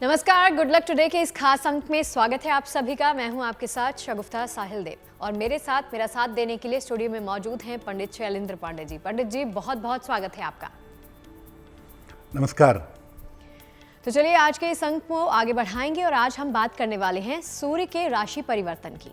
नमस्कार, good luck today के इस खास अंक में स्वागत है आप सभी का। मैं हूं आपके साथ शगुफ्ता साहिल देव और मेरे साथ देने के लिए स्टूडियो में मौजूद हैं पंडित शैलेंद्र पांडे जी। पंडित जी, बहुत बहुत स्वागत है आपका। नमस्कार। तो चलिए आज के इस अंक को आगे बढ़ाएंगे और आज हम बात करने वाले हैं सूर्य के राशि परिवर्तन की।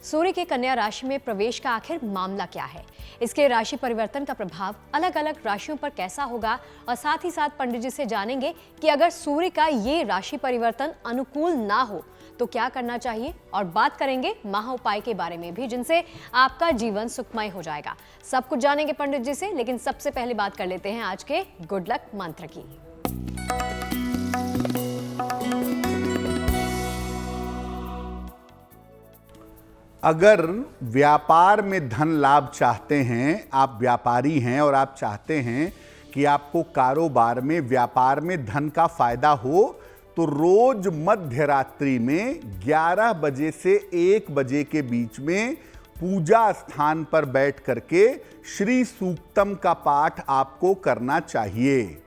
सूर्य के कन्या राशि में प्रवेश का आखिर मामला क्या है, इसके राशि परिवर्तन का प्रभाव अलग अलग राशियों पर कैसा होगा, और साथ ही साथ पंडित जी से जानेंगे कि अगर सूर्य का ये राशि परिवर्तन अनुकूल ना हो तो क्या करना चाहिए, और बात करेंगे महा उपाय के बारे में भी जिनसे आपका जीवन सुखमय हो जाएगा। सब कुछ जानेंगे पंडित जी से, लेकिन सबसे पहले बात कर लेते हैं आज के गुड लक मंत्र की। अगर व्यापार में धन लाभ चाहते हैं, आप व्यापारी हैं और आप चाहते हैं कि आपको कारोबार में व्यापार में धन का फायदा हो, तो रोज मध्य रात्रि में 11 बजे से 1 बजे के बीच में पूजा स्थान पर बैठ करके श्री सूक्तम का पाठ आपको करना चाहिए।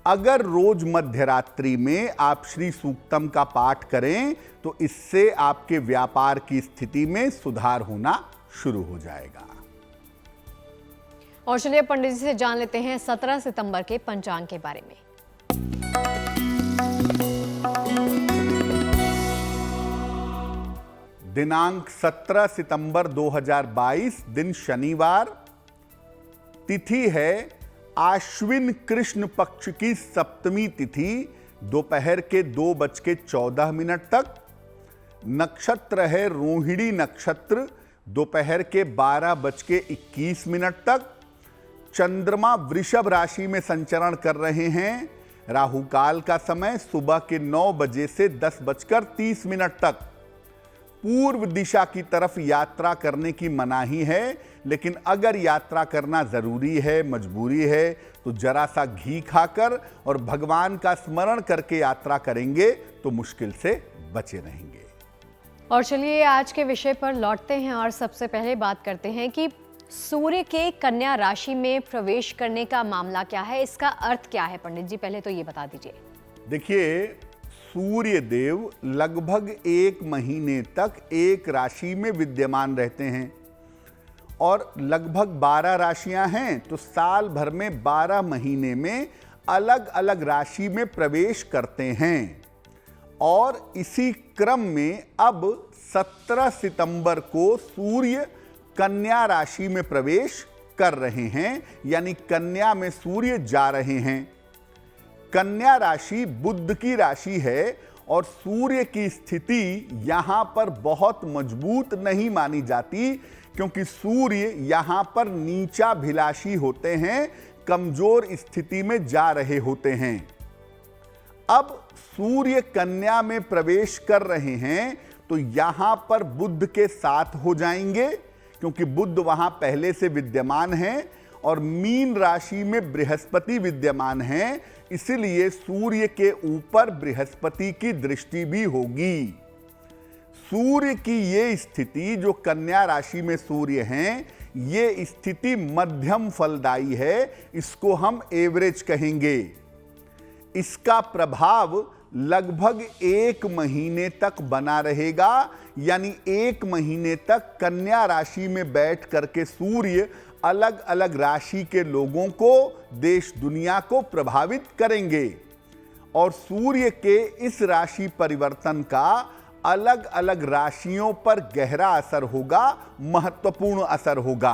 अगर रोज मध्य रात्रि में आप श्री सूक्तम का पाठ करें तो इससे आपके व्यापार की स्थिति में सुधार होना शुरू हो जाएगा। और चलिए पंडित जी से जान लेते हैं 17 सितंबर के पंचांग के बारे में। दिनांक 17 सितंबर 2022, दिन शनिवार, तिथि है आश्विन कृष्ण पक्ष की सप्तमी तिथि, दोपहर के 2:14 तक। नक्षत्र है रोहिणी नक्षत्र, दोपहर के 12:21 तक। चंद्रमा वृषभ राशि में संचरण कर रहे हैं। राहु काल का समय सुबह के 9 बजे से 10:30 तक। पूर्व दिशा की तरफ यात्रा करने की मनाही है, लेकिन अगर यात्रा करना जरूरी है, मजबूरी है, तो जरा सा घी खाकर और भगवान का स्मरण करके यात्रा करेंगे तो मुश्किल से बचे रहेंगे। और चलिए आज के विषय पर लौटते हैं और सबसे पहले बात करते हैं कि सूर्य के कन्या राशि में प्रवेश करने का मामला क्या है, इसका अर्थ क्या है। पंडित जी पहले तो ये बता दीजिए। देखिए, सूर्य देव लगभग 1 महीने तक एक राशि में विद्यमान रहते हैं और लगभग 12 राशियां हैं, तो साल भर में 12 महीने में अलग अलग राशि में प्रवेश करते हैं। और इसी क्रम में अब 17 सितंबर को सूर्य कन्या राशि में प्रवेश कर रहे हैं, यानी कन्या में सूर्य जा रहे हैं। कन्या राशि बुध की राशि है और सूर्य की स्थिति यहां पर बहुत मजबूत नहीं मानी जाती, क्योंकि सूर्य यहां पर नीचाभिलाषी होते हैं, कमजोर स्थिति में जा रहे होते हैं। अब सूर्य कन्या में प्रवेश कर रहे हैं तो यहां पर बुध के साथ हो जाएंगे, क्योंकि बुध वहां पहले से विद्यमान है और मीन राशि में बृहस्पति विद्यमान है, इसलिए सूर्य के ऊपर बृहस्पति की दृष्टि भी होगी। सूर्य की ये स्थिति, जो कन्या राशि में सूर्य हैं, ये स्थिति मध्यम फलदायी है, इसको हम एवरेज कहेंगे। इसका प्रभाव लगभग 1 महीने तक बना रहेगा, यानी 1 महीने तक कन्या राशि में बैठ करके सूर्य अलग अलग राशि के लोगों को, देश दुनिया को प्रभावित करेंगे। और सूर्य के इस राशि परिवर्तन का अलग अलग राशियों पर गहरा असर होगा, महत्वपूर्ण असर होगा।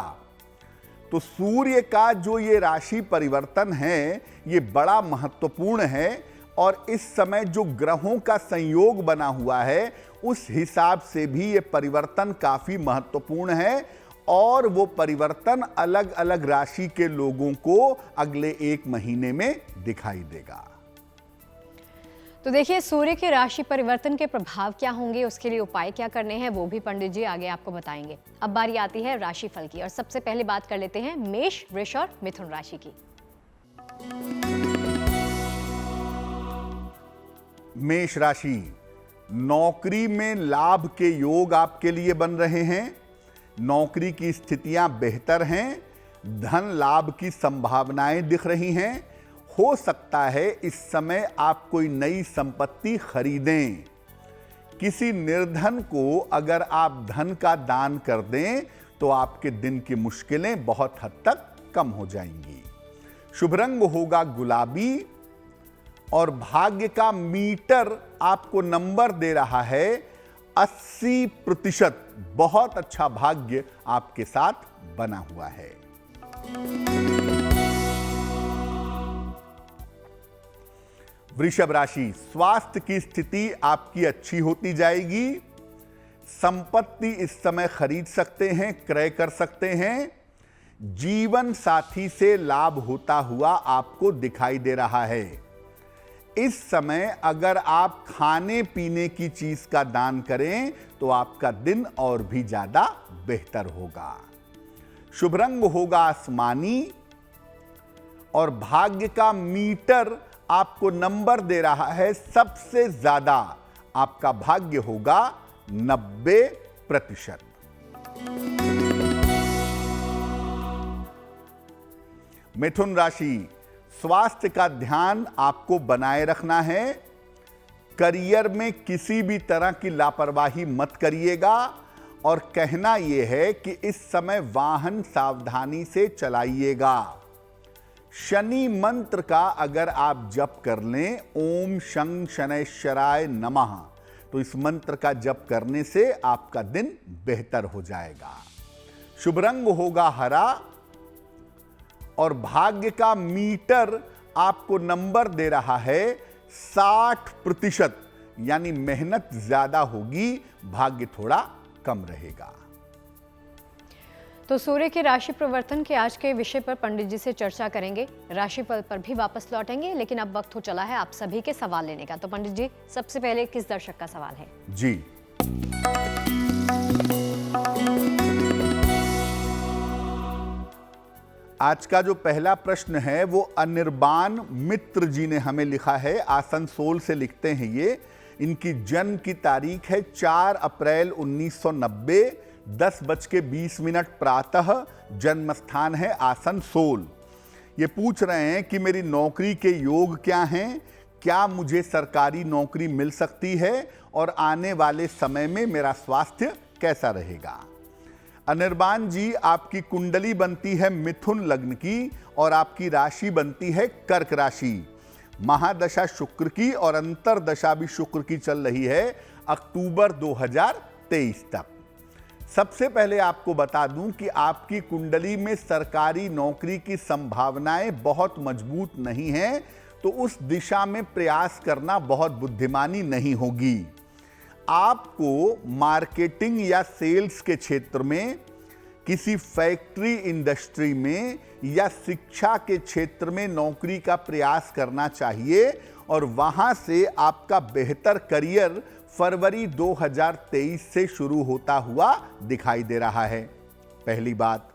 तो सूर्य का जो ये राशि परिवर्तन है, ये बड़ा महत्वपूर्ण है और इस समय जो ग्रहों का संयोग बना हुआ है उस हिसाब से भी ये परिवर्तन काफी महत्वपूर्ण है और वो परिवर्तन अलग अलग राशि के लोगों को अगले 1 महीने में दिखाई देगा। तो देखिए, सूर्य के राशि परिवर्तन के प्रभाव क्या होंगे, उसके लिए उपाय क्या करने हैं, वो भी पंडित जी आगे आपको बताएंगे। अब बारी आती है राशिफल की और सबसे पहले बात कर लेते हैं मेष, वृष और मिथुन राशि की। मेष राशि, नौकरी में लाभ के योग आपके लिए बन रहे हैं। नौकरी की स्थितियां बेहतर हैं, धन लाभ की संभावनाएं दिख रही हैं। हो सकता है इस समय आप कोई नई संपत्ति खरीदें। किसी निर्धन को अगर आप धन का दान कर दें तो आपके दिन की मुश्किलें बहुत हद तक कम हो जाएंगी। शुभ रंग होगा गुलाबी और भाग्य का मीटर आपको नंबर दे रहा है 80%। बहुत अच्छा भाग्य आपके साथ बना हुआ है। वृषभ राशि, स्वास्थ्य की स्थिति आपकी अच्छी होती जाएगी। संपत्ति इस समय खरीद सकते हैं, क्रय कर सकते हैं। जीवन साथी से लाभ होता हुआ आपको दिखाई दे रहा है। इस समय अगर आप खाने पीने की चीज का दान करें तो आपका दिन और भी ज्यादा बेहतर होगा। शुभ रंग होगा आसमानी और भाग्य का मीटर आपको नंबर दे रहा है सबसे ज्यादा। आपका भाग्य होगा 90%। मिथुन राशि, स्वास्थ्य का ध्यान आपको बनाए रखना है। करियर में किसी भी तरह की लापरवाही मत करिएगा और कहना यह है कि इस समय वाहन सावधानी से चलाइएगा। शनि मंत्र का अगर आप जप कर लें, ओम शं शनैश्चराय नमः, तो इस मंत्र का जप करने से आपका दिन बेहतर हो जाएगा। शुभ रंग होगा हरा और भाग्य का मीटर आपको नंबर दे रहा है 60%, यानी मेहनत ज्यादा होगी, भाग्य थोड़ा कम रहेगा। तो सूर्य के राशि परिवर्तन के आज के विषय पर पंडित जी से चर्चा करेंगे। राशिफल पर भी वापस लौटेंगे, लेकिन अब वक्त हो चला है आप सभी के सवाल लेने का। तो पंडित जी, सबसे पहले किस दर्शक का सवाल है? जी, आज का जो पहला प्रश्न है वो अनिर्बान मित्र जी ने हमें लिखा है। आसनसोल से लिखते हैं ये। इनकी जन्म की तारीख है 4 अप्रैल 1990, 10:20 प्रातः। जन्म स्थान है आसनसोल। ये पूछ रहे हैं कि मेरी नौकरी के योग क्या हैं, क्या मुझे सरकारी नौकरी मिल सकती है और आने वाले समय में मेरा स्वास्थ्य कैसा रहेगा। अनिर्बान जी, आपकी कुंडली बनती है मिथुन लग्न की और आपकी राशि बनती है कर्क राशि। महादशा शुक्र की और अंतरदशा भी शुक्र की चल रही है अक्टूबर 2023 तक। सबसे पहले आपको बता दूं कि आपकी कुंडली में सरकारी नौकरी की संभावनाएं बहुत मजबूत नहीं हैं, तो उस दिशा में प्रयास करना बहुत बुद्धिमानी नहीं होगी। आपको मार्केटिंग या सेल्स के क्षेत्र में, किसी फैक्ट्री इंडस्ट्री में या शिक्षा के क्षेत्र में नौकरी का प्रयास करना चाहिए और वहां से आपका बेहतर करियर फरवरी 2023 से शुरू होता हुआ दिखाई दे रहा है। पहली बात।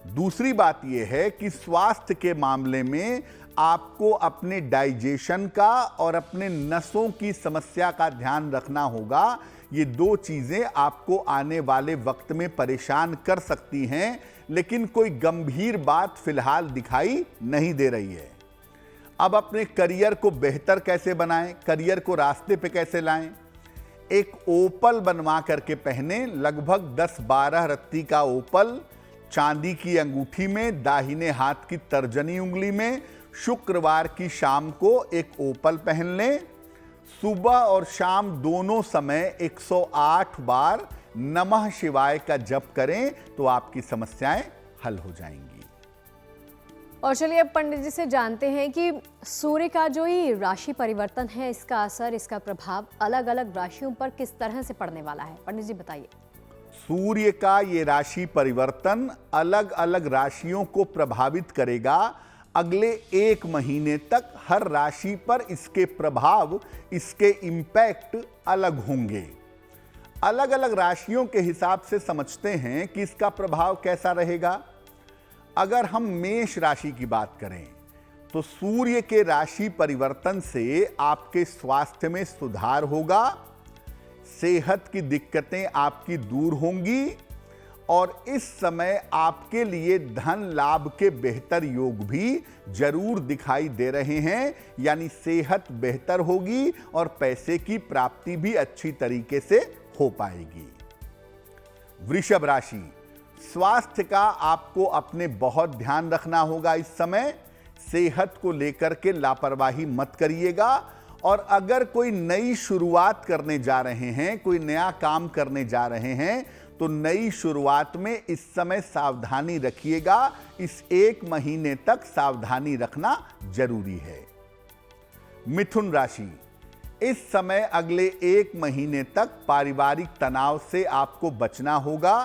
दूसरी बात यह है कि स्वास्थ्य के मामले में आपको अपने डाइजेशन का और अपने नसों की समस्या का ध्यान रखना होगा। ये दो चीजें आपको आने वाले वक्त में परेशान कर सकती हैं, लेकिन कोई गंभीर बात फिलहाल दिखाई नहीं दे रही है। अब अपने करियर को बेहतर कैसे बनाएं, करियर को रास्ते पे कैसे लाएं? एक ओपल बनवा करके पहने, लगभग 10-12 रत्ती का ओपल, चांदी की अंगूठी में, दाहिने हाथ की तर्जनी उंगली में। शुक्रवार की शाम को एक ओपल पहन लें। सुबह और शाम दोनों समय 108 बार नमः शिवाय का जप करें तो आपकी समस्याएं हल हो जाएंगी। और चलिए अब पंडित जी से जानते हैं कि सूर्य का जो ये राशि परिवर्तन है, इसका असर, इसका प्रभाव अलग अलग राशियों पर किस तरह से पड़ने वाला है। पंडित जी बताइए। सूर्य का ये राशि परिवर्तन अलग अलग राशियों को प्रभावित करेगा। अगले 1 महीने तक हर राशि पर इसके प्रभाव, इसके इंपैक्ट अलग होंगे। अलग अलग राशियों के हिसाब से समझते हैं कि इसका प्रभाव कैसा रहेगा। अगर हम मेष राशि की बात करें तो सूर्य के राशि परिवर्तन से आपके स्वास्थ्य में सुधार होगा, सेहत की दिक्कतें आपकी दूर होंगी और इस समय आपके लिए धन लाभ के बेहतर योग भी जरूर दिखाई दे रहे हैं, यानी सेहत बेहतर होगी और पैसे की प्राप्ति भी अच्छी तरीके से हो पाएगी। वृषभ राशि, स्वास्थ्य का आपको अपने बहुत ध्यान रखना होगा। इस समय सेहत को लेकर के लापरवाही मत करिएगा, और अगर कोई नई शुरुआत करने जा रहे हैं, कोई नया काम करने जा रहे हैं, तो नई शुरुआत में इस समय सावधानी रखिएगा। इस 1 महीने तक सावधानी रखना जरूरी है। मिथुन राशि, इस समय अगले 1 महीने तक पारिवारिक तनाव से आपको बचना होगा।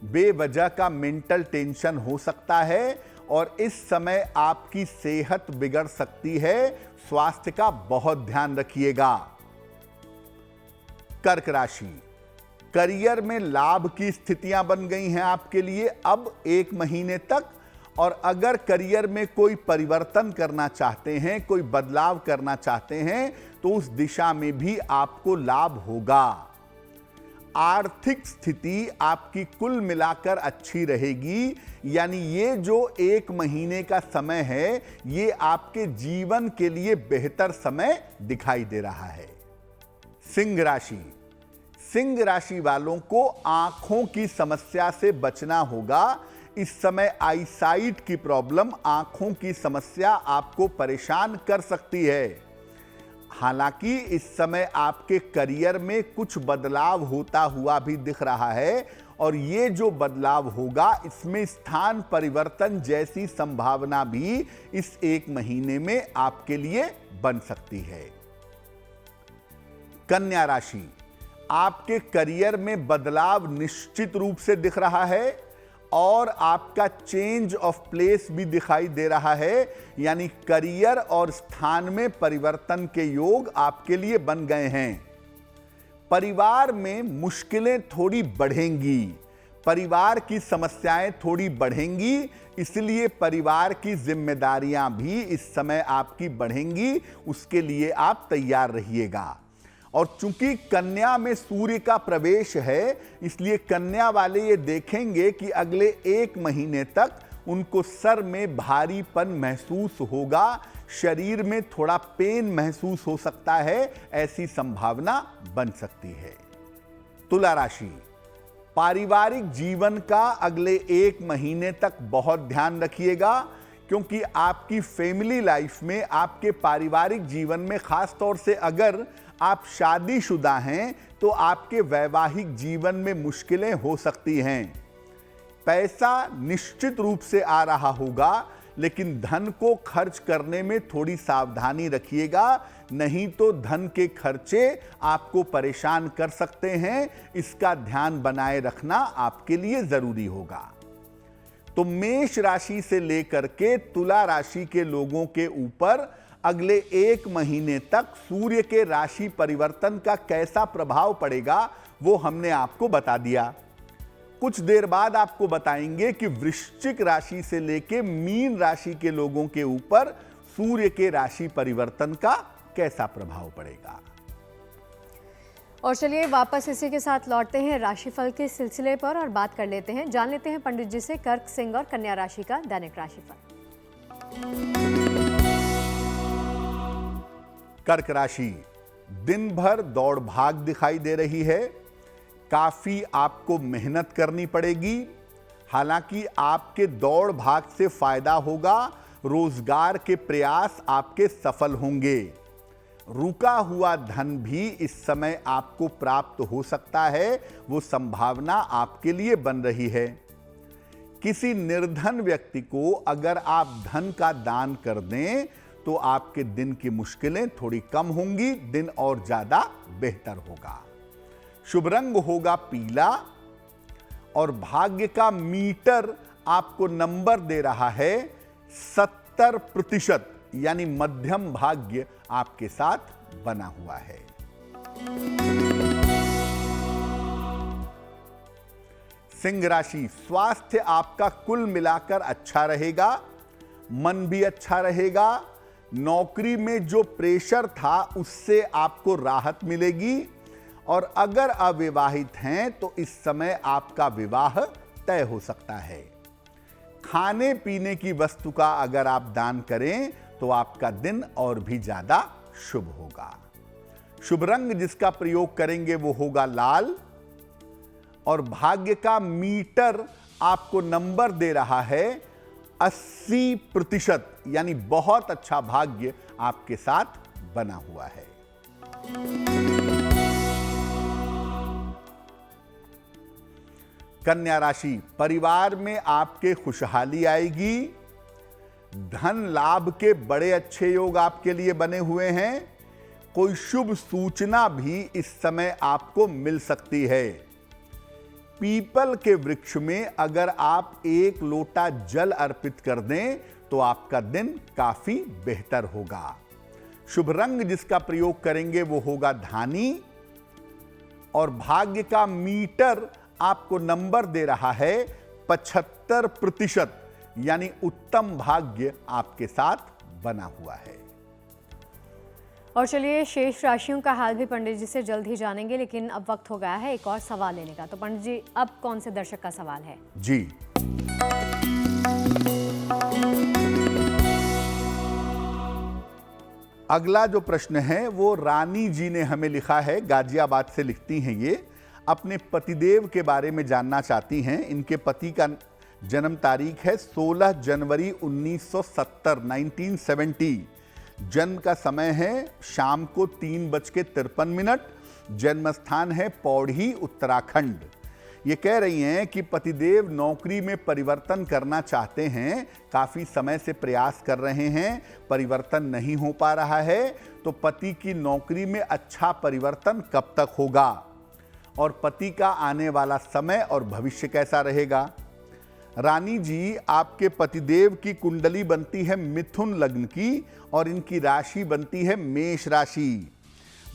बेवजह का मेंटल टेंशन हो सकता है और इस समय आपकी सेहत बिगड़ सकती है। स्वास्थ्य का बहुत ध्यान रखिएगा। कर्क राशि, करियर में लाभ की स्थितियां बन गई हैं आपके लिए अब 1 महीने तक, और अगर करियर में कोई परिवर्तन करना चाहते हैं, कोई बदलाव करना चाहते हैं, तो उस दिशा में भी आपको लाभ होगा। आर्थिक स्थिति आपकी कुल मिलाकर अच्छी रहेगी, यानी ये जो 1 महीने का समय है, ये आपके जीवन के लिए बेहतर समय दिखाई दे रहा है। सिंह राशि, सिंह राशि वालों को आंखों की समस्या से बचना होगा। इस समय आईसाइट की प्रॉब्लम, आंखों की समस्या आपको परेशान कर सकती है। हालांकि इस समय आपके करियर में कुछ बदलाव होता हुआ भी दिख रहा है, और ये जो बदलाव होगा इसमें स्थान परिवर्तन जैसी संभावना भी इस 1 महीने में आपके लिए बन सकती है। कन्या राशि, आपके करियर में बदलाव निश्चित रूप से दिख रहा है, और आपका चेंज ऑफ प्लेस भी दिखाई दे रहा है, यानी करियर और स्थान में परिवर्तन के योग आपके लिए बन गए हैं। परिवार में मुश्किलें थोड़ी बढ़ेंगी, परिवार की समस्याएं थोड़ी बढ़ेंगी, इसलिए परिवार की जिम्मेदारियां भी इस समय आपकी बढ़ेंगी। उसके लिए आप तैयार रहिएगा। और चूंकि कन्या में सूर्य का प्रवेश है, इसलिए कन्या वाले ये देखेंगे कि अगले 1 महीने तक उनको सर में भारीपन महसूस होगा, शरीर में थोड़ा पेन महसूस हो सकता है, ऐसी संभावना बन सकती है। तुला राशि, पारिवारिक जीवन का अगले 1 महीने तक बहुत ध्यान रखिएगा, क्योंकि आपकी फैमिली लाइफ में, आपके पारिवारिक जीवन में, खास तौर से अगर आप शादीशुदा हैं, तो आपके वैवाहिक जीवन में मुश्किलें हो सकती हैं। पैसा निश्चित रूप से आ रहा होगा, लेकिन धन को खर्च करने में थोड़ी सावधानी रखिएगा, नहीं तो धन के खर्चे आपको परेशान कर सकते हैं। इसका ध्यान बनाए रखना आपके लिए जरूरी होगा। तो मेष राशि से लेकर के तुला राशि के लोगों के ऊपर अगले 1 महीने तक सूर्य के राशि परिवर्तन का कैसा प्रभाव पड़ेगा, वो हमने आपको बता दिया। कुछ देर बाद आपको बताएंगे कि वृश्चिक राशि से लेके मीन राशि के लोगों के ऊपर सूर्य के राशि परिवर्तन का कैसा प्रभाव पड़ेगा। और चलिए वापस इसी के साथ लौटते हैं राशिफल के सिलसिले पर और बात कर लेते हैं, जान लेते हैं पंडित जी से कर्क, सिंह और कन्या राशि का दैनिक राशिफल। कर्क राशि, दिन भर दौड़ भाग दिखाई दे रही है, काफी आपको मेहनत करनी पड़ेगी। हालांकि आपके दौड़ भाग से फायदा होगा, रोजगार के प्रयास आपके सफल होंगे। रुका हुआ धन भी इस समय आपको प्राप्त हो सकता है, वो संभावना आपके लिए बन रही है। किसी निर्धन व्यक्ति को अगर आप धन का दान कर दें, तो आपके दिन की मुश्किलें थोड़ी कम होंगी, दिन और ज्यादा बेहतर होगा। शुभ रंग होगा पीला, और भाग्य का मीटर आपको नंबर दे रहा है 70%, यानी मध्यम भाग्य आपके साथ बना हुआ है। सिंह राशि, स्वास्थ्य आपका कुल मिलाकर अच्छा रहेगा, मन भी अच्छा रहेगा। नौकरी में जो प्रेशर था उससे आपको राहत मिलेगी, और अगर अविवाहित हैं तो इस समय आपका विवाह तय हो सकता है। खाने पीने की वस्तु का अगर आप दान करें तो आपका दिन और भी ज्यादा शुभ होगा। शुभ रंग जिसका प्रयोग करेंगे वो होगा लाल, और भाग्य का मीटर आपको नंबर दे रहा है 80%, यानी बहुत अच्छा भाग्य आपके साथ बना हुआ है। कन्या राशि, परिवार में आपके खुशहाली आएगी। धन लाभ के बड़े अच्छे योग आपके लिए बने हुए हैं। कोई शुभ सूचना भी इस समय आपको मिल सकती है। पीपल के वृक्ष में अगर आप एक लोटा जल अर्पित कर दें तो आपका दिन काफी बेहतर होगा। शुभ रंग जिसका प्रयोग करेंगे वो होगा धानी, और भाग्य का मीटर आपको नंबर दे रहा है 75%, यानी उत्तम भाग्य आपके साथ बना हुआ है। और चलिए शेष राशियों का हाल भी पंडित जी से जल्द ही जानेंगे, लेकिन अब वक्त हो गया है एक और सवाल लेने का। तो पंडित जी, अब कौन से दर्शक का सवाल है? जी, अगला जो प्रश्न है वो रानी जी ने हमें लिखा है, गाजियाबाद से लिखती हैं। ये अपने पतिदेव के बारे में जानना चाहती हैं। इनके पति का जन्म तारीख है 16 जनवरी 1970, 1970। जन्म का समय है शाम को 3:53। जन्म स्थान है पौड़ी, उत्तराखंड। ये कह रही हैं कि पतिदेव नौकरी में परिवर्तन करना चाहते हैं, काफी समय से प्रयास कर रहे हैं, परिवर्तन नहीं हो पा रहा है। तो पति की नौकरी में अच्छा परिवर्तन कब तक होगा, और पति का आने वाला समय और भविष्य कैसा रहेगा? रानी जी, आपके पतिदेव की कुंडली बनती है मिथुन लग्न की, और इनकी राशि बनती है मेष राशि।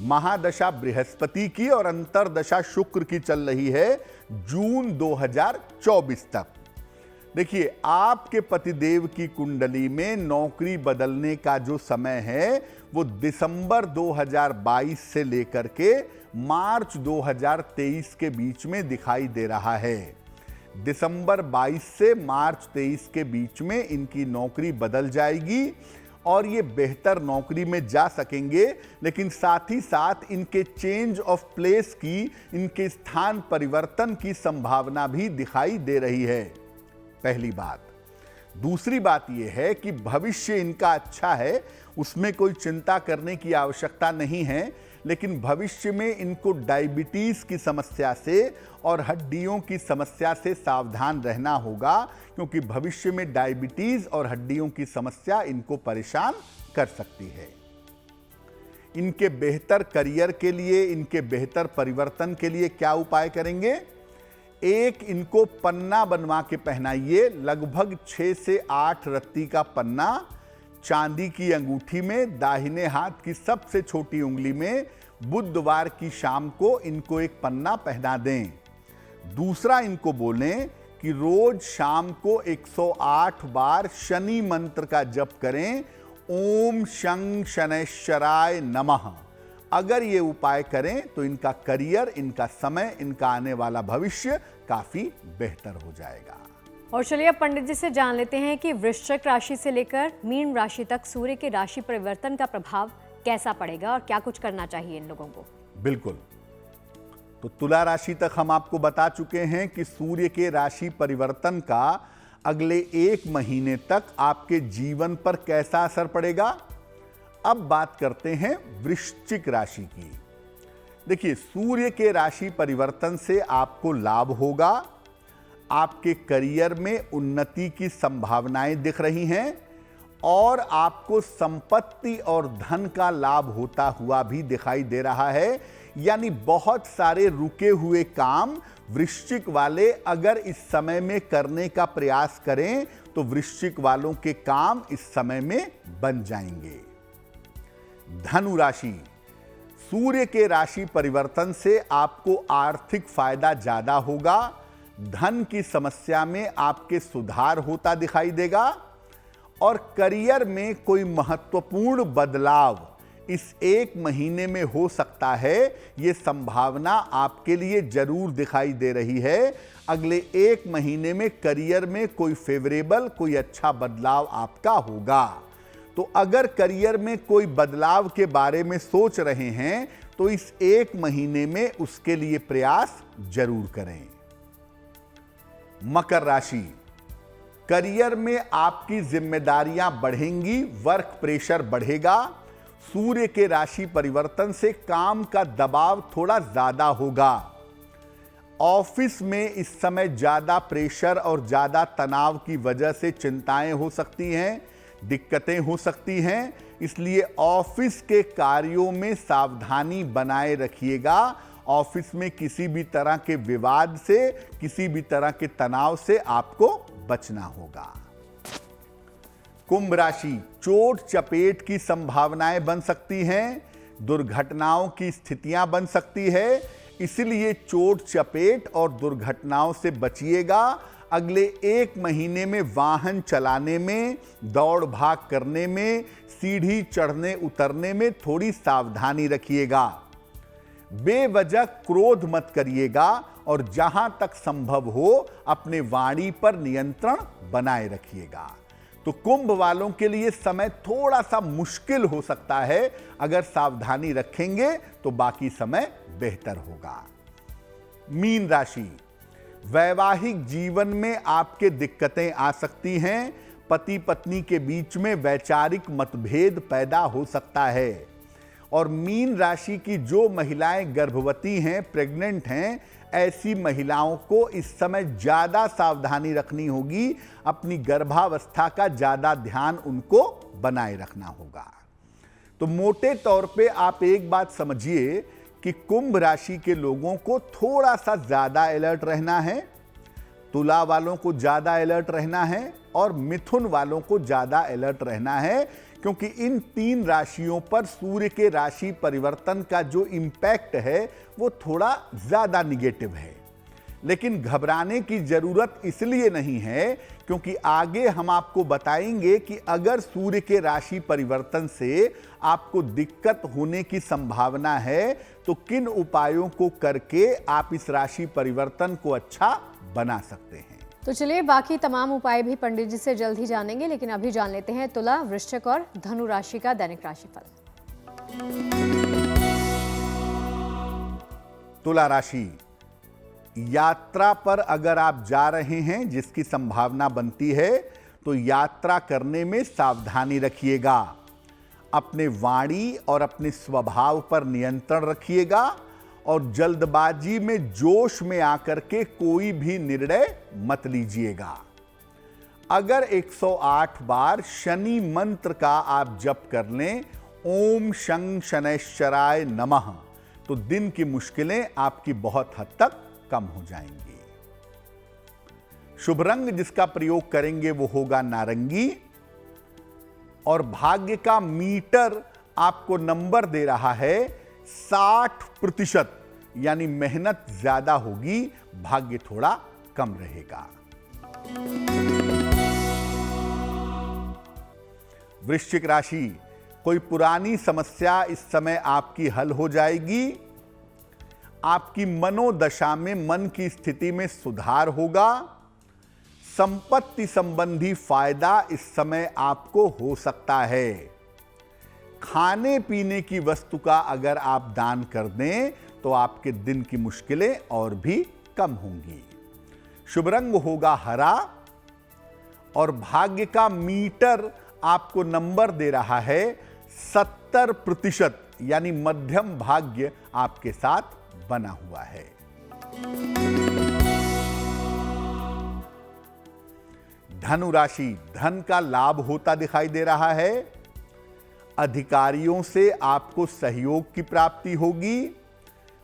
महादशा बृहस्पति की और अंतरदशा शुक्र की चल रही है जून 2024 तक। देखिए, आपके पतिदेव की कुंडली में नौकरी बदलने का जो समय है वो दिसंबर 2022 से लेकर के मार्च 2023 के बीच में दिखाई दे रहा है। दिसंबर 22 से मार्च 23 के बीच में इनकी नौकरी बदल जाएगी और ये बेहतर नौकरी में जा सकेंगे, लेकिन साथ ही साथ इनके चेंज ऑफ प्लेस की, इनके स्थान परिवर्तन की संभावना भी दिखाई दे रही है। पहली बात। दूसरी बात यह है कि भविष्य इनका अच्छा है, उसमें कोई चिंता करने की आवश्यकता नहीं है, लेकिन भविष्य में इनको डायबिटीज की समस्या से और हड्डियों की समस्या से सावधान रहना होगा, क्योंकि भविष्य में डायबिटीज और हड्डियों की समस्या इनको परेशान कर सकती है। इनके बेहतर करियर के लिए, इनके बेहतर परिवर्तन के लिए क्या उपाय करेंगे? एक, इनको पन्ना बनवा के पहनाइए, लगभग 6 से 8 रत्ती का पन्ना चांदी की अंगूठी में, दाहिने हाथ की सबसे छोटी उंगली में। बुधवार की शाम को इनको एक पन्ना पहना दें। दूसरा, इनको बोलें कि रोज शाम को 108 बार शनि मंत्र का जप करें, ओम शं शनैश्चराय नमः। अगर ये उपाय करें तो इनका करियर, इनका समय, इनका आने वाला भविष्य काफी बेहतर हो जाएगा। और चलिए अब पंडित जी से जान लेते हैं कि वृश्चिक राशि से लेकर मीन राशि तक सूर्य के राशि परिवर्तन का प्रभाव कैसा पड़ेगा और क्या कुछ करना चाहिए इन लोगों को। बिल्कुल। तो तुला राशि तक हम आपको बता चुके हैं कि सूर्य के राशि परिवर्तन का अगले 1 महीने तक आपके जीवन पर कैसा असर पड़ेगा। अब बात करते हैं वृश्चिक राशि की। देखिए, सूर्य के राशि परिवर्तन से आपको लाभ होगा, आपके करियर में उन्नति की संभावनाएं दिख रही हैं, और आपको संपत्ति और धन का लाभ होता हुआ भी दिखाई दे रहा है। यानी बहुत सारे रुके हुए काम वृश्चिक वाले अगर इस समय में करने का प्रयास करें तो वृश्चिक वालों के काम इस समय में बन जाएंगे। धनु राशि, सूर्य के राशि परिवर्तन से आपको आर्थिक फायदा ज्यादा होगा, धन की समस्या में आपके सुधार होता दिखाई देगा, और करियर में कोई महत्वपूर्ण बदलाव इस एक महीने में हो सकता है, ये संभावना आपके लिए जरूर दिखाई दे रही है। अगले एक महीने में करियर में कोई फेवरेबल, कोई अच्छा बदलाव आपका होगा। तो अगर करियर में कोई बदलाव के बारे में सोच रहे हैं तो इस एक महीने में उसके लिए प्रयास जरूर करें। मकर राशि, करियर में आपकी जिम्मेदारियां बढ़ेंगी, वर्क प्रेशर बढ़ेगा। सूर्य के राशि परिवर्तन से काम का दबाव थोड़ा ज्यादा होगा। ऑफिस में इस समय ज्यादा प्रेशर और ज्यादा तनाव की वजह से चिंताएं हो सकती हैं, दिक्कतें हो सकती हैं। इसलिए ऑफिस के कार्यों में सावधानी बनाए रखिएगा। ऑफिस में किसी भी तरह के विवाद से, किसी भी तरह के तनाव से आपको बचना होगा। कुंभ राशि, चोट चपेट की संभावनाएं बन सकती हैं, दुर्घटनाओं की स्थितियां बन सकती है। इसलिए चोट चपेट और दुर्घटनाओं से बचिएगा। अगले एक महीने में वाहन चलाने में, दौड़ भाग करने में, सीढ़ी चढ़ने उतरने में थोड़ी सावधानी रखिएगा। बेवजह क्रोध मत करिएगा और जहां तक संभव हो अपने वाणी पर नियंत्रण बनाए रखिएगा। तो कुंभ वालों के लिए समय थोड़ा सा मुश्किल हो सकता है। अगर सावधानी रखेंगे तो बाकी समय बेहतर होगा। मीन राशि, वैवाहिक जीवन में आपके दिक्कतें आ सकती हैं। पति पत्नी के बीच में वैचारिक मतभेद पैदा हो सकता है। और मीन राशि की जो महिलाएं गर्भवती हैं, प्रेग्नेंट हैं, ऐसी महिलाओं को इस समय ज्यादा सावधानी रखनी होगी। अपनी गर्भावस्था का ज्यादा ध्यान उनको बनाए रखना होगा। तो मोटे तौर पे आप एक बात समझिए कि कुंभ राशि के लोगों को थोड़ा सा ज्यादा अलर्ट रहना है, तुला वालों को ज्यादा अलर्ट रहना है और मिथुन वालों को ज्यादा अलर्ट रहना है, क्योंकि इन तीन राशियों पर सूर्य के राशि परिवर्तन का जो इंपैक्ट है वो थोड़ा ज्यादा निगेटिव है। लेकिन घबराने की जरूरत इसलिए नहीं है क्योंकि आगे हम आपको बताएंगे कि अगर सूर्य के राशि परिवर्तन से आपको दिक्कत होने की संभावना है तो किन उपायों को करके आप इस राशि परिवर्तन को अच्छा बना सकते हैं। तो चलिए बाकी तमाम उपाय भी पंडित जी से जल्द ही जानेंगे, लेकिन अभी जान लेते हैं तुला, वृश्चिक और धनु राशि का दैनिक राशिफल। तुला राशि, यात्रा पर अगर आप जा रहे हैं जिसकी संभावना बनती है तो यात्रा करने में सावधानी रखिएगा। अपने वाणी और अपने स्वभाव पर नियंत्रण रखिएगा और जल्दबाजी में जोश में आकर के कोई भी निर्णय मत लीजिएगा। अगर 108 बार शनि मंत्र का आप जप कर लें, ओम शं शनैश्चराय नमः, तो दिन की मुश्किलें आपकी बहुत हद तक कम हो जाएंगी। शुभ रंग जिसका प्रयोग करेंगे वो होगा नारंगी और भाग्य का मीटर आपको नंबर दे रहा है 60%, यानी मेहनत ज्यादा होगी, भाग्य थोड़ा कम रहेगा। वृश्चिक राशि, कोई पुरानी समस्या इस समय आपकी हल हो जाएगी। आपकी मनोदशा में, मन की स्थिति में सुधार होगा। संपत्ति संबंधी फायदा इस समय आपको हो सकता है। खाने पीने की वस्तु का अगर आप दान कर दें तो आपके दिन की मुश्किलें और भी कम होंगी। शुभ रंग होगा हरा और भाग्य का मीटर आपको नंबर दे रहा है 70%, यानी मध्यम भाग्य आपके साथ बना हुआ है। धनु राशि, धन का लाभ होता दिखाई दे रहा है। अधिकारियों से आपको सहयोग की प्राप्ति होगी।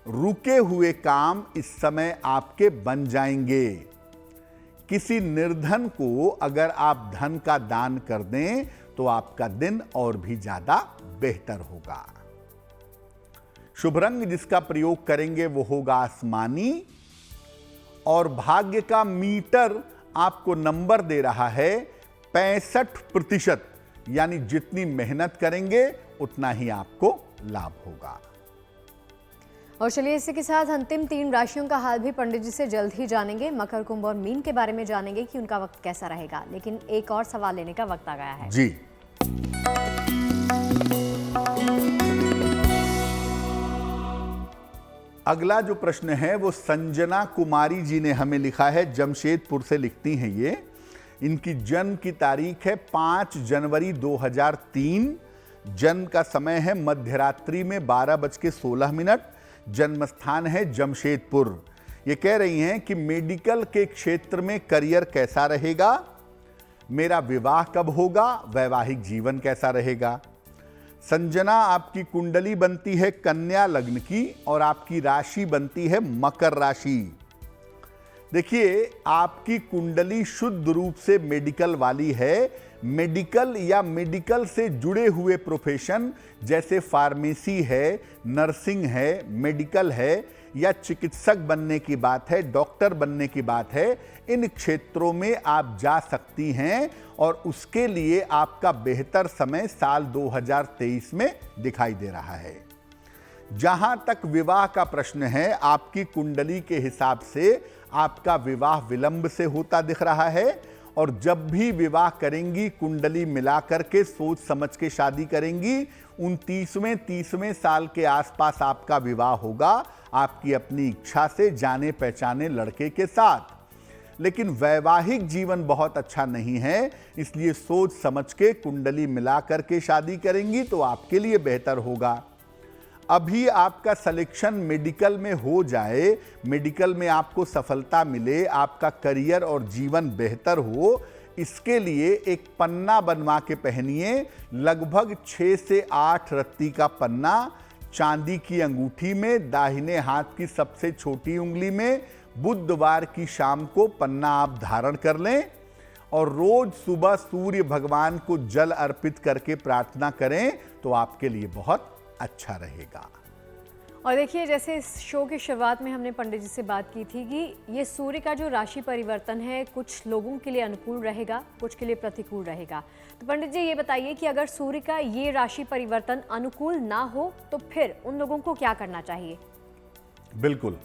रुके हुए काम इस समय आपके बन जाएंगे। किसी निर्धन को अगर आप धन का दान कर दें तो आपका दिन और भी ज्यादा बेहतर होगा। शुभ रंग जिसका प्रयोग करेंगे वो होगा आसमानी और भाग्य का मीटर आपको नंबर दे रहा है 65%, यानी जितनी मेहनत करेंगे उतना ही आपको लाभ होगा। और चलिए इसी के साथ अंतिम 3 राशियों का हाल भी पंडित जी से जल्द ही जानेंगे। मकर, कुंभ और मीन के बारे में जानेंगे कि उनका वक्त कैसा रहेगा। लेकिन एक और सवाल लेने का वक्त आ गया है जी। अगला जो प्रश्न है वो संजना कुमारी जी ने हमें लिखा है, जमशेदपुर से लिखती हैं ये। इनकी जन्म की तारीख है 5 जनवरी 2003। जन्म का समय है मध्यरात्रि में 12:16। जन्म स्थान है जमशेदपुर। ये कह रही हैं कि मेडिकल के क्षेत्र में करियर कैसा रहेगा, मेरा विवाह कब होगा, वैवाहिक जीवन कैसा रहेगा। संजना, आपकी कुंडली बनती है कन्या लग्न की और आपकी राशि बनती है मकर राशि। देखिए, आपकी कुंडली शुद्ध रूप से मेडिकल वाली है। मेडिकल या मेडिकल से जुड़े हुए प्रोफेशन जैसे फार्मेसी है, नर्सिंग है, मेडिकल है या चिकित्सक बनने की बात है, डॉक्टर बनने की बात है, इन क्षेत्रों में आप जा सकती हैं और उसके लिए आपका बेहतर समय साल 2023 में दिखाई दे रहा है। जहां तक विवाह का प्रश्न है, आपकी कुंडली के हिसाब से आपका विवाह विलंब से होता दिख रहा है और जब भी विवाह करेंगी कुंडली मिलाकर के सोच समझ के शादी करेंगी। 29वें 30वें साल के आसपास आपका विवाह होगा, आपकी अपनी इच्छा से जाने पहचाने लड़के के साथ। लेकिन वैवाहिक जीवन बहुत अच्छा नहीं है, इसलिए सोच समझ के कुंडली मिलाकर के शादी करेंगी तो आपके लिए बेहतर होगा। अभी आपका सिलेक्शन मेडिकल में हो जाए, मेडिकल में आपको सफलता मिले, आपका करियर और जीवन बेहतर हो, इसके लिए एक पन्ना बनवा के पहनिए। लगभग 6 से 8 रत्ती का पन्ना चांदी की अंगूठी में, दाहिने हाथ की सबसे छोटी उंगली में। बुधवार की शाम को पन्ना आप धारण कर लें और रोज सुबह सूर्य भगवान को जल अर्पित करके प्रार्थना करें तो आपके लिए बहुत अच्छा रहेगा। और देखिए, जैसे इस शो की शुरुआत में हमने पंडित जी से बात की थी कि ये सूर्य का जो राशि परिवर्तन है कुछ लोगों के लिए अनुकूल रहेगा, कुछ के लिए प्रतिकूल रहेगा। तो पंडित जी ये बताइए कि अगर सूर्य का ये राशि परिवर्तन अनुकूल ना हो तो फिर उन लोगों को क्या करना चाहिए? बिल्कुल,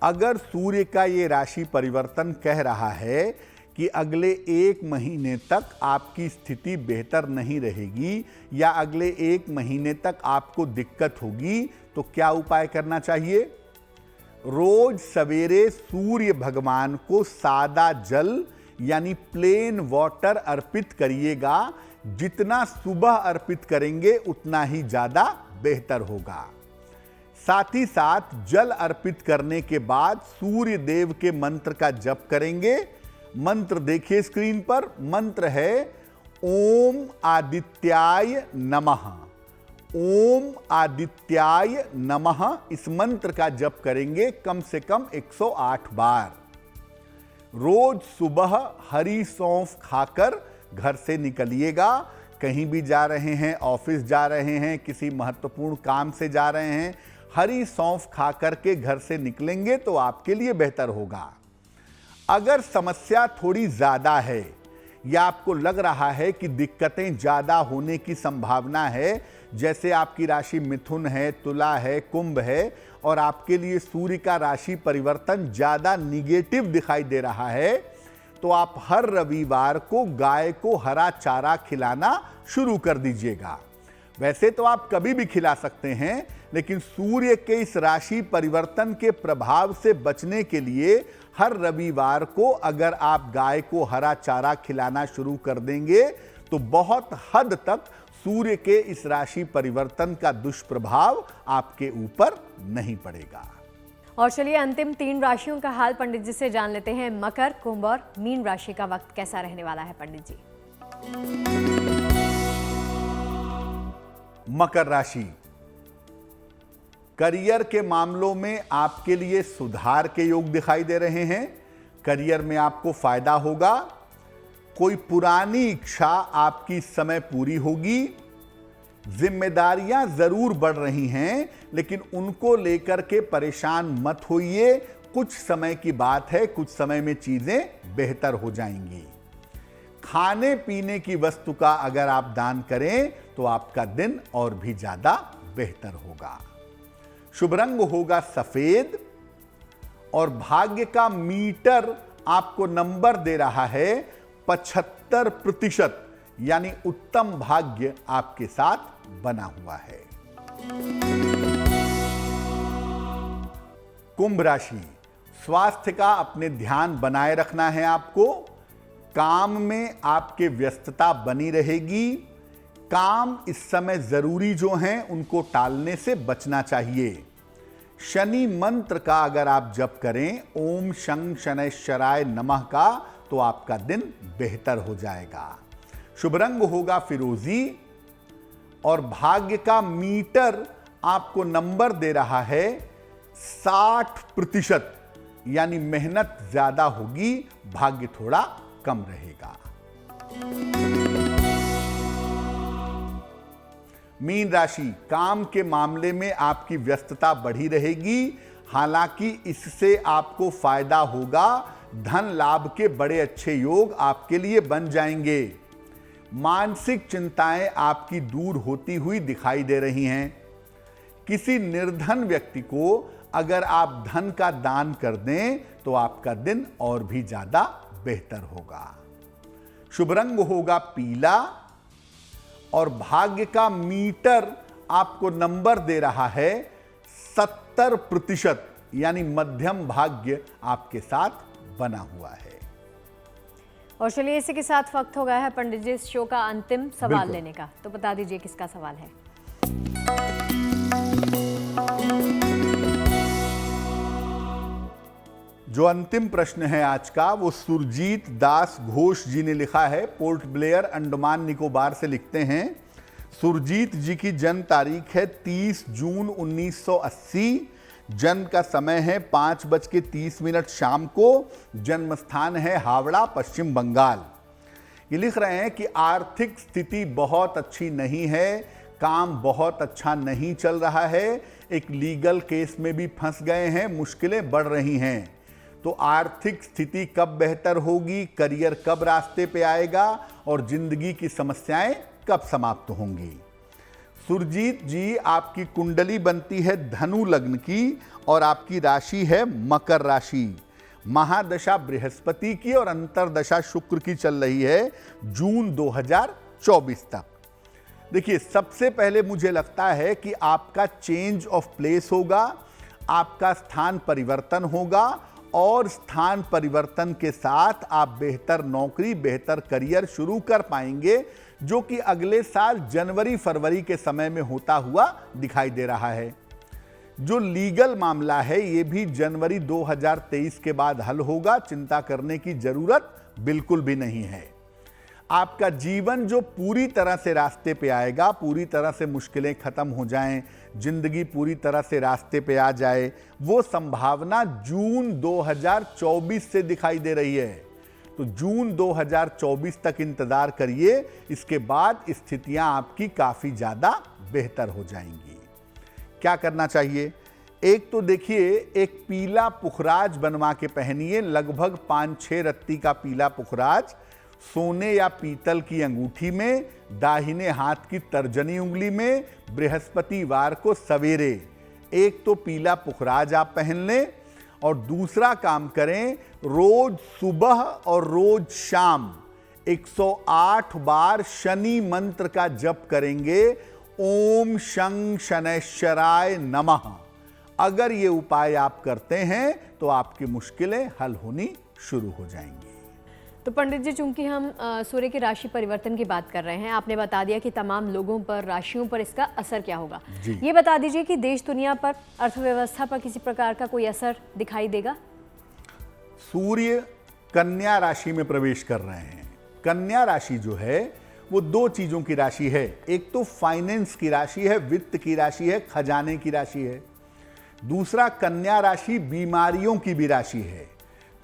अगर सूर्य का ये राशि परिवर्तन कह रहा है कि अगले 1 महीने तक आपकी स्थिति बेहतर नहीं रहेगी या अगले 1 महीने तक आपको दिक्कत होगी, तो क्या उपाय करना चाहिए? रोज सवेरे सूर्य भगवान को सादा जल यानी प्लेन वाटर अर्पित करिएगा। जितना सुबह अर्पित करेंगे उतना ही ज्यादा बेहतर होगा। साथ ही साथ जल अर्पित करने के बाद सूर्य देव के मंत्र का जप करेंगे। मंत्र देखिए स्क्रीन पर, मंत्र है ओम आदित्याय नमः। ओम आदित्याय नमः, इस मंत्र का जप करेंगे कम से कम 108 बार। रोज सुबह हरी सौंफ खाकर घर से निकलिएगा। कहीं भी जा रहे हैं, ऑफिस जा रहे हैं, किसी महत्वपूर्ण काम से जा रहे हैं, हरी सौंफ खाकर के घर से निकलेंगे तो आपके लिए बेहतर होगा। अगर समस्या थोड़ी ज्यादा है या आपको लग रहा है कि दिक्कतें ज्यादा होने की संभावना है, जैसे आपकी राशि मिथुन है, तुला है, कुंभ है और आपके लिए सूर्य का राशि परिवर्तन ज्यादा निगेटिव दिखाई दे रहा है, तो आप हर रविवार को गाय को हरा चारा खिलाना शुरू कर दीजिएगा। वैसे तो आप कभी भी खिला सकते हैं, लेकिन सूर्य के इस राशि परिवर्तन के प्रभाव से बचने के लिए हर रविवार को अगर आप गाय को हरा चारा खिलाना शुरू कर देंगे तो बहुत हद तक सूर्य के इस राशि परिवर्तन का दुष्प्रभाव आपके ऊपर नहीं पड़ेगा। और चलिए अंतिम 3 राशियों का हाल पंडित जी से जान लेते हैं। मकर, कुंभ और मीन राशि का वक्त कैसा रहने वाला है पंडित जी? मकर राशि, करियर के मामलों में आपके लिए सुधार के योग दिखाई दे रहे हैं। करियर में आपको फायदा होगा। कोई पुरानी इच्छा आपकी इस समय पूरी होगी। जिम्मेदारियां जरूर बढ़ रही हैं, लेकिन उनको लेकर के परेशान मत होइए। कुछ समय की बात है, कुछ समय में चीजें बेहतर हो जाएंगी। खाने पीने की वस्तु का अगर आप दान करें तो आपका दिन और भी ज्यादा बेहतर होगा। शुभ रंग होगा सफेद और भाग्य का मीटर आपको नंबर दे रहा है 75%, यानी उत्तम भाग्य आपके साथ बना हुआ है। कुंभ राशि, स्वास्थ्य का अपने ध्यान बनाए रखना है आपको। काम में आपके व्यस्तता बनी रहेगी। काम इस समय जरूरी जो हैं उनको टालने से बचना चाहिए। शनि मंत्र का अगर आप जप करें ओम शं शनैश्चराय नमः का, तो आपका दिन बेहतर हो जाएगा। शुभ रंग होगा फिरोजी और भाग्य का मीटर आपको नंबर दे रहा है 60%, यानी मेहनत ज्यादा होगी, भाग्य थोड़ा कम रहेगा। मीन राशि, काम के मामले में आपकी व्यस्तता बढ़ी रहेगी, हालांकि इससे आपको फायदा होगा। धन लाभ के बड़े अच्छे योग आपके लिए बन जाएंगे। मानसिक चिंताएं आपकी दूर होती हुई दिखाई दे रही हैं। किसी निर्धन व्यक्ति को अगर आप धन का दान कर दें तो आपका दिन और भी ज्यादा बेहतर होगा। शुभ रंग होगा पीला और भाग्य का मीटर आपको नंबर दे रहा है 70%, यानी मध्यम भाग्य आपके साथ बना हुआ है। और चलिए इसी के साथ वक्त हो गया है पंडित जी इस शो का अंतिम सवाल बिल्कुल। लेने का, तो बता दीजिए किसका सवाल है। जो अंतिम प्रश्न है आज का वो सुरजीत दास घोष जी ने लिखा है। पोर्ट ब्लेयर, अंडमान निकोबार से लिखते हैं। सुरजीत जी की जन्म तारीख है 30 जून 1980। जन्म का समय है 5:30 शाम को। जन्म स्थान है हावड़ा, पश्चिम बंगाल। ये लिख रहे हैं कि आर्थिक स्थिति बहुत अच्छी नहीं है, काम बहुत अच्छा नहीं चल रहा है, एक लीगल केस में भी फंस गए हैं, मुश्किलें बढ़ रही हैं। तो आर्थिक स्थिति कब बेहतर होगी, करियर कब रास्ते पे आएगा और जिंदगी की समस्याएं कब समाप्त होंगी। सुरजीत जी, आपकी कुंडली बनती है धनु लग्न की और आपकी राशि है मकर राशि। महादशा बृहस्पति की और अंतरदशा शुक्र की चल रही है जून 2024 तक। देखिए, सबसे पहले मुझे लगता है कि आपका चेंज ऑफ प्लेस होगा, आपका स्थान परिवर्तन होगा और स्थान परिवर्तन के साथ आप बेहतर नौकरी, बेहतर करियर शुरू कर पाएंगे, जो कि अगले साल जनवरी फरवरी के समय में होता हुआ दिखाई दे रहा है। जो लीगल मामला है ये भी जनवरी 2023 के बाद हल होगा, चिंता करने की जरूरत बिल्कुल भी नहीं है। आपका जीवन जो पूरी तरह से रास्ते पे आएगा, पूरी तरह से मुश्किलें खत्म हो जाएं, जिंदगी पूरी तरह से रास्ते पे आ जाए, वो संभावना जून 2024 से दिखाई दे रही है। तो जून 2024 तक इंतजार करिए, इसके बाद स्थितियां आपकी काफी ज्यादा बेहतर हो जाएंगी। क्या करना चाहिए? एक तो देखिए, एक पीला पुखराज बनवा के पहनिए, लगभग 5-6 रत्ती का पीला पुखराज सोने या पीतल की अंगूठी में, दाहिने हाथ की तर्जनी उंगली में, बृहस्पतिवार को सवेरे एक तो पीला पुखराज आप पहन लें और दूसरा काम करें, रोज सुबह और रोज शाम 108 बार शनि मंत्र का जप करेंगे, ओम शं शनैश्चराय नमः। अगर ये उपाय आप करते हैं तो आपकी मुश्किलें हल होनी शुरू हो जाएंगी। तो पंडित जी, चूंकि हम सूर्य की राशि परिवर्तन की बात कर रहे हैं, आपने बता दिया कि तमाम लोगों पर, राशियों पर इसका असर क्या होगा। ये बता दीजिए कि देश दुनिया पर, अर्थव्यवस्था पर किसी प्रकार का कोई असर दिखाई देगा? सूर्य कन्या राशि में प्रवेश कर रहे हैं। कन्या राशि जो है वो दो चीजों की राशि है। एक तो फाइनेंस की राशि है, वित्त की राशि है, खजाने की राशि है। दूसरा, कन्या राशि बीमारियों की भी राशि है।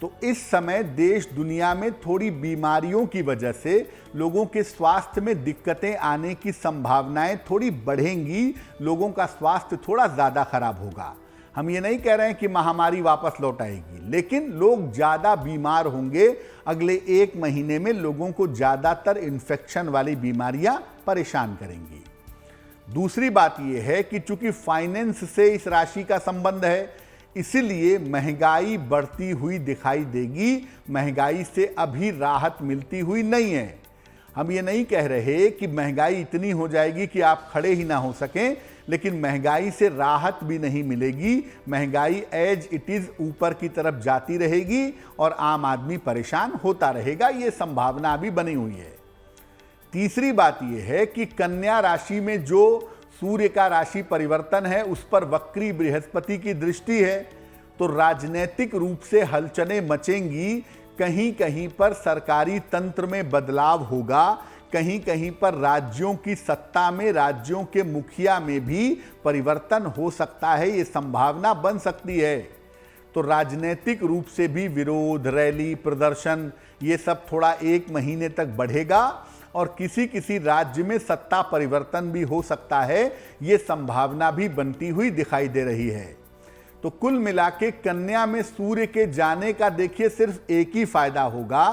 तो इस समय देश दुनिया में थोड़ी बीमारियों की वजह से लोगों के स्वास्थ्य में दिक्कतें आने की संभावनाएं थोड़ी बढ़ेंगी, लोगों का स्वास्थ्य थोड़ा ज़्यादा खराब होगा। हम ये नहीं कह रहे हैं कि महामारी वापस लौट आएगी, लेकिन लोग ज़्यादा बीमार होंगे। अगले 1 महीने में लोगों को ज़्यादातर इन्फेक्शन वाली बीमारियां परेशान करेंगी। दूसरी बात यह है कि चूंकि फाइनेंस से इस राशि का संबंध है, इसीलिए महंगाई बढ़ती हुई दिखाई देगी। महंगाई से अभी राहत मिलती हुई नहीं है। हम ये नहीं कह रहे कि महंगाई इतनी हो जाएगी कि आप खड़े ही ना हो सकें, लेकिन महंगाई से राहत भी नहीं मिलेगी। महंगाई एज इट इज ऊपर की तरफ जाती रहेगी और आम आदमी परेशान होता रहेगा। ये संभावना भी बनी हुई है। तीसरी बात यह है कि कन्या राशि में जो सूर्य का राशि परिवर्तन है, उस पर वक्री बृहस्पति की दृष्टि है, तो राजनीतिक रूप से हलचलें मचेंगी। कहीं कहीं पर सरकारी तंत्र में बदलाव होगा, कहीं कहीं पर राज्यों की सत्ता में, राज्यों के मुखिया में भी परिवर्तन हो सकता है। ये संभावना बन सकती है। तो राजनीतिक रूप से भी विरोध, रैली, प्रदर्शन, ये सब थोड़ा 1 महीने तक बढ़ेगा और किसी किसी राज्य में सत्ता परिवर्तन भी हो सकता है। ये संभावना भी बनती हुई दिखाई दे रही है। तो कुल मिला के कन्या में सूर्य के जाने का देखिए सिर्फ एक ही फायदा होगा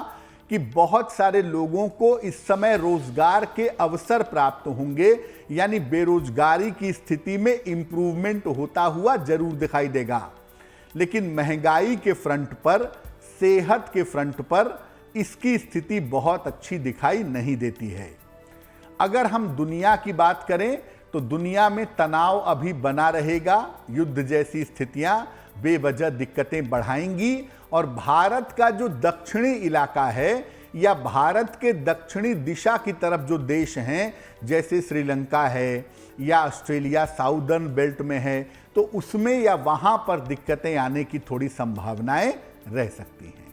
कि बहुत सारे लोगों को इस समय रोजगार के अवसर प्राप्त होंगे, यानी बेरोजगारी की स्थिति में इंप्रूवमेंट होता हुआ जरूर दिखाई देगा। लेकिन महंगाई के फ्रंट पर, सेहत के फ्रंट पर इसकी स्थिति बहुत अच्छी दिखाई नहीं देती है। अगर हम दुनिया की बात करें तो दुनिया में तनाव अभी बना रहेगा। युद्ध जैसी स्थितियां बेवजह दिक्कतें बढ़ाएंगी और भारत का जो दक्षिणी इलाका है या भारत के दक्षिणी दिशा की तरफ जो देश हैं, जैसे श्रीलंका है या ऑस्ट्रेलिया साउदर्न बेल्ट में है, तो उसमें या वहां पर दिक्कतें आने की थोड़ी संभावनाएं रह सकती हैं।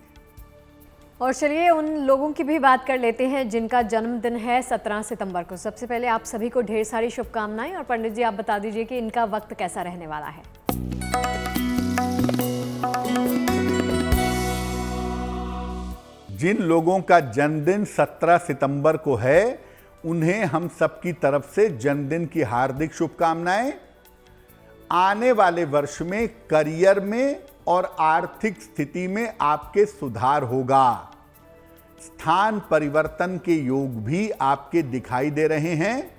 और चलिए उन लोगों की भी बात कर लेते हैं जिनका जन्मदिन है 17 सितंबर को। सबसे पहले आप सभी को ढेर सारी शुभकामनाएं। और पंडित जी आप बता दीजिए कि इनका वक्त कैसा रहने वाला है। जिन लोगों का जन्मदिन 17 सितंबर को है, उन्हें हम सबकी तरफ से जन्मदिन की हार्दिक शुभकामनाएं। आने वाले वर्ष में करियर में और आर्थिक स्थिति में आपके सुधार होगा। स्थान परिवर्तन के योग भी आपके दिखाई दे रहे हैं।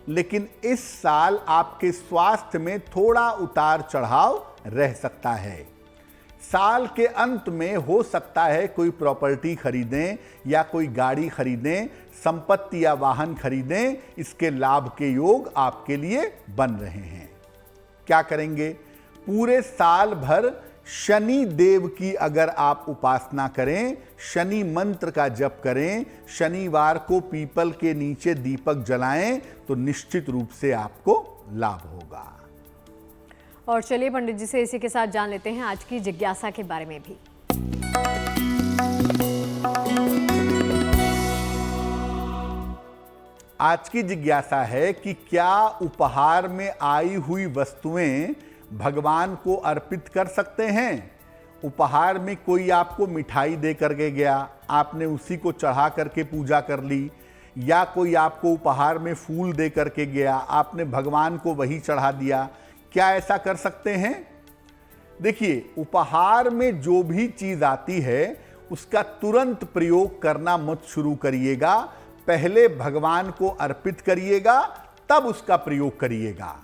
लेकिन इस साल आपके स्वास्थ्य में थोड़ा उतार चढ़ाव रह सकता है। साल के अंत में हो सकता है कोई प्रॉपर्टी खरीदें या कोई गाड़ी खरीदें, संपत्ति या वाहन खरीदें। इसके लाभ के योग आपके लिए बन रहे हैं। क्या करेंगे? पूरे साल भर शनि देव की अगर आप उपासना करें, शनि मंत्र का जप करें, शनिवार को पीपल के नीचे दीपक जलाएं, तो निश्चित रूप से आपको लाभ होगा। और चलिए पंडित जी से इसी के साथ जान लेते हैं आज की जिज्ञासा के बारे में भी। आज की जिज्ञासा है कि क्या उपहार में आई हुई वस्तुएं भगवान को अर्पित कर सकते हैं? उपहार में कोई आपको मिठाई दे करके गया, आपने उसी को चढ़ा करके पूजा कर ली, या कोई आपको उपहार में फूल दे करके गया, आपने भगवान को वही चढ़ा दिया। क्या ऐसा कर सकते हैं? देखिए, उपहार में जो भी चीज आती है उसका तुरंत प्रयोग करना मत शुरू करिएगा। पहले भगवान को अर्पित करिएगा, तब उसका प्रयोग करिएगा।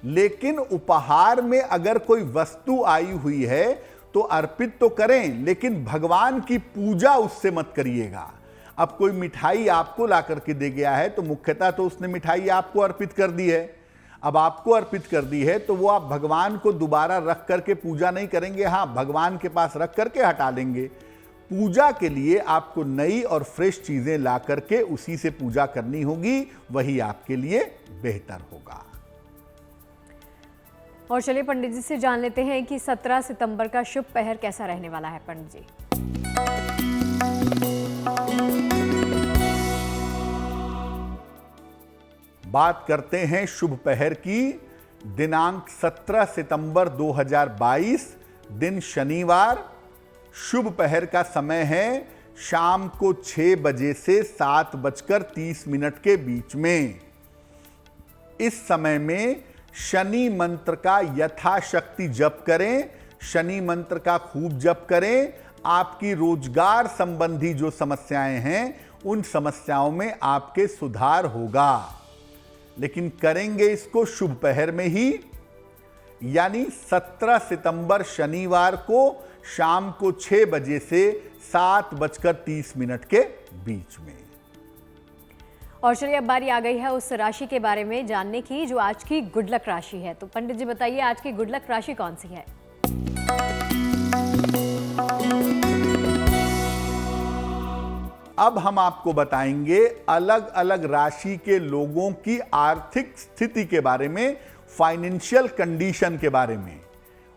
लेकिन उपहार में अगर कोई वस्तु आई हुई है तो अर्पित तो करें, लेकिन भगवान की पूजा उससे मत करिएगा। अब कोई मिठाई आपको ला करके दे गया है तो मुख्यतः तो उसने मिठाई आपको अर्पित कर दी है। अब आपको अर्पित कर दी है तो वो आप भगवान को दोबारा रख करके पूजा नहीं करेंगे। हाँ, भगवान के पास रख करके हटा लेंगे। पूजा के लिए आपको नई और फ्रेश चीजें ला करके उसी से पूजा करनी होगी, वही आपके लिए बेहतर होगा। और चलिए पंडित जी से जान लेते हैं कि 17 सितंबर का शुभ पहर कैसा रहने वाला है। पंडित जी बात करते हैं शुभ पहर की। दिनांक 17 सितंबर 2022, दिन शनिवार। शुभ पहर का समय है शाम को 6 बजे से 7:30 के बीच में। इस समय में शनि मंत्र का यथाशक्ति जप करें, शनि मंत्र का खूब जप करें। आपकी रोजगार संबंधी जो समस्याएं हैं उन समस्याओं में आपके सुधार होगा, लेकिन करेंगे इसको शुभ पहर में ही, यानी 17 सितंबर शनिवार को शाम को 6 बजे से 7:30 के बीच में। और चलिए अब बारी आ गई है उस राशि के बारे में जानने की जो आज की गुड लक राशि है। तो पंडित जी बताइए आज की गुड लक राशि कौन सी है? अब हम आपको बताएंगे अलग अलग राशि के लोगों की आर्थिक स्थिति के बारे में, फाइनेंशियल कंडीशन के बारे में।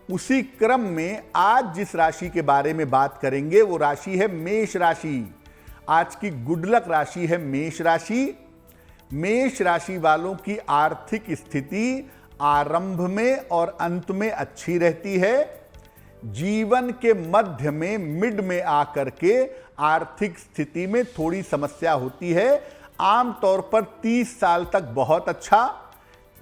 उसी क्रम में आज जिस राशि के बारे में बात करेंगे वो राशि है मेष राशि। आज की गुड लक राशि है मेष राशि। मेष राशि वालों की आर्थिक स्थिति आरंभ में और अंत में अच्छी रहती है। जीवन के मध्य में, मिड में आकर के आर्थिक स्थिति में थोड़ी समस्या होती है। आमतौर पर 30 साल तक बहुत अच्छा,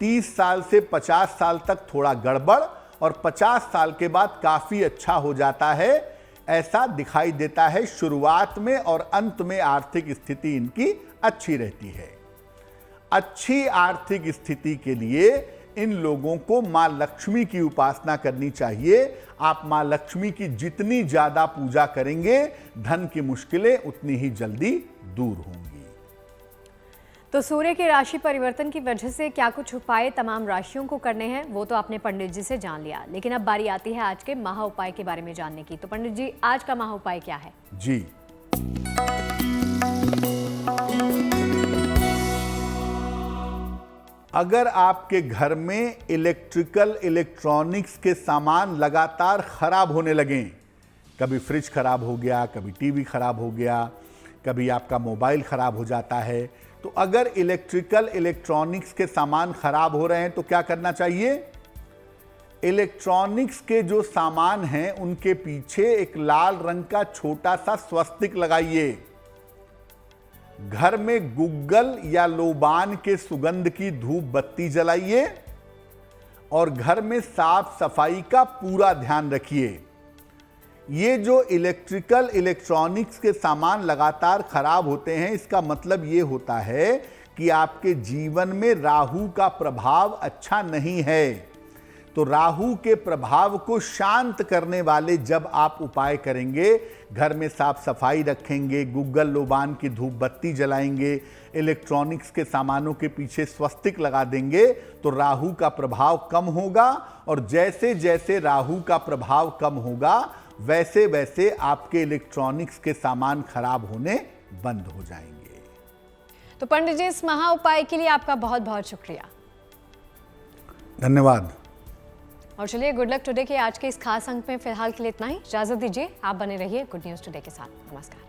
30 साल से 50 साल तक थोड़ा गड़बड़ और 50 साल के बाद काफी अच्छा हो जाता है, ऐसा दिखाई देता है। शुरुआत में और अंत में आर्थिक स्थिति इनकी अच्छी रहती है। अच्छी आर्थिक स्थिति के लिए इन लोगों को मां लक्ष्मी की उपासना करनी चाहिए। आप मां लक्ष्मी की जितनी ज्यादा पूजा करेंगे धन की मुश्किलें उतनी ही जल्दी दूर होंगी। तो सूर्य के राशि परिवर्तन की वजह से क्या कुछ उपाय तमाम राशियों को करने हैं वो तो आपने पंडित जी से जान लिया, लेकिन अब बारी आती है आज के महा उपाय के बारे में जानने की। तो पंडित जी आज का महा उपाय क्या है? जी, अगर आपके घर में इलेक्ट्रिकल इलेक्ट्रॉनिक्स के सामान लगातार खराब होने लगें, कभी फ्रिज खराब हो गया, कभी टीवी खराब हो गया, कभी आपका मोबाइल खराब हो जाता है, तो अगर इलेक्ट्रिकल इलेक्ट्रॉनिक्स के सामान खराब हो रहे हैं तो क्या करना चाहिए? इलेक्ट्रॉनिक्स के जो सामान हैं उनके पीछे एक लाल रंग का छोटा सा स्वस्तिक लगाइए। घर में गुग्गल या लोबान के सुगंध की धूप बत्ती जलाइए और घर में साफ सफाई का पूरा ध्यान रखिए। ये जो इलेक्ट्रिकल इलेक्ट्रॉनिक्स के सामान लगातार खराब होते हैं, इसका मतलब ये होता है कि आपके जीवन में राहु का प्रभाव अच्छा नहीं है। तो राहु के प्रभाव को शांत करने वाले जब आप उपाय करेंगे, घर में साफ सफाई रखेंगे, गुग्गल लोबान की धूप बत्ती जलाएंगे, इलेक्ट्रॉनिक्स के सामानों के पीछे स्वस्तिक लगा देंगे, तो राहु का प्रभाव कम होगा। और जैसे जैसे राहु का प्रभाव कम होगा वैसे वैसे आपके इलेक्ट्रॉनिक्स के सामान खराब होने बंद हो जाएंगे। तो पंडित जी इस महा उपाय के लिए आपका बहुत बहुत शुक्रिया। धन्यवाद। और चलिए गुड लक टुडे के आज के इस खास अंक में फिलहाल के लिए इतना ही। इजाजत दीजिए, आप बने रहिए गुड न्यूज टुडे के साथ। नमस्कार।